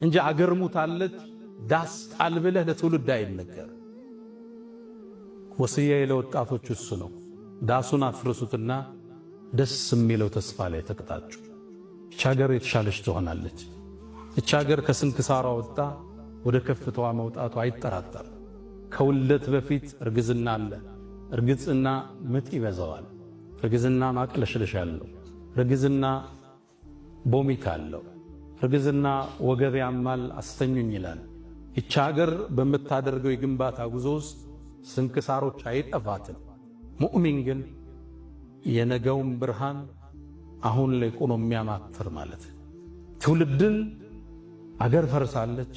እንጂ አገር ሙታለች ዳስ ጣል ብለህ ለትውልድ አይነገር። ወስያዬ ለወጣቶች እሱ ነው። ዳሱን አፍርሱትና ደስ የሚለው ተስፋ ላይ ተቀጣጩ። እቺ ሀገር የተሻለች ትሆናለች። እቺ ሀገር ከስንክሳሯ ወጣ ወደ ከፍታዋ መውጣቱ አይጠራጠር። ከውልደት በፊት እርግዝና አለ። እርግዝና ምጥ ይበዛዋል። እርግዝና ማቅለሽለሽ አለው። እርግዝና ቦሚት አለው። እርግዝና ወገብ ያማል አስተኙኝ ይላል። እቺ ሀገር በምታደርገው የግንባታ ጉዞ ውስጥ ስንክሳሮች አይጠፋትም። ሙእሚን ግን የነገውን ብርሃን አሁን ላይ ቆሞ የሚያማትር ማለት ትውልድን አገር ፈርሳለች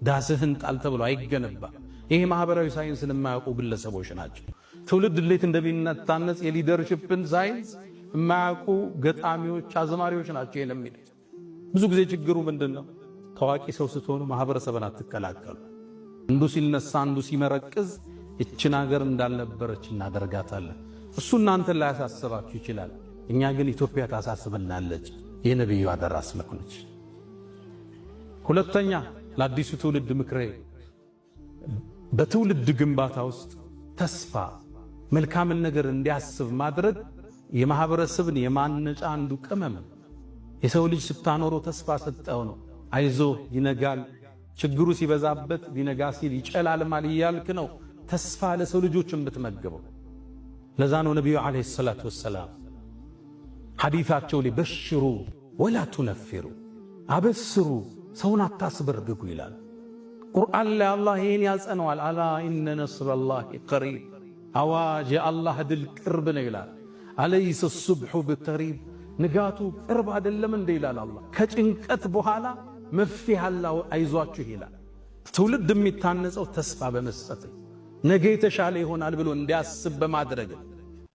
ዳስህን ጣል ተብሎ አይገነባ። ይሄ ማህበራዊ ሳይንስን የማያውቁ ግለሰቦች ናቸው። ትውልድ እንዴት እንደሚነታነጽ የሊደርሺፕን ሳይንስ የማያውቁ ገጣሚዎች፣ አዝማሪዎች ናቸው ይሄን የሚሉት። ብዙ ጊዜ ችግሩ ምንድነው? ታዋቂ ሰው ስትሆኑ ማህበረሰብን አትከላከሉ። አንዱ ሲነሳ አንዱ ሲመረቅዝ እችን ሀገር እንዳልነበረች እናደርጋታለን። እሱ እናንተን ላይ ያሳስባችሁ ይችላል። እኛ ግን ኢትዮጵያ ታሳስበናለች። የነብዩ አደራ አስመክነች። ሁለተኛ ለአዲሱ ትውልድ ምክሬ በትውልድ ግንባታ ውስጥ ተስፋ መልካምን ነገር እንዲያስብ ማድረግ የማህበረሰብን የማነጫ አንዱ ቅመም። የሰው ልጅ ስታኖረው ተስፋ ሰጠው ነው። አይዞ ይነጋል፣ ችግሩ ሲበዛበት ሊነጋ ሲል ይጨላልማል እያልክ ነው ተስፋ ለሰው ልጆች የምትመገበው። ለዛ ነው ነብዩ አለይሂ ሰላቱ ወሰላም ሐዲታቸው ላይ በሽሩ ወላ ቱነፊሩ፣ አበስሩ ሰውን አታስበርግጉ ይላል። ቁርአን ላይ አላህ ይሄን ያጸነዋል። አላ ኢነ ነስረላሂ ቀሪብ፣ አዋጅ የአላህ ድል ቅርብ ነው ይላል። አለይሰ ሱብሑ ብቀሪብ፣ ንጋቱ ቅርብ አይደለም እንደ ይላል አላህ። ከጭንቀት በኋላ መፍትሄ አላህ አይዟችሁ ይላል። ትውልድ የሚታነጸው ተስፋ በመስጠት ነገ የተሻለ ይሆናል ብሎ እንዲያስብ በማድረግ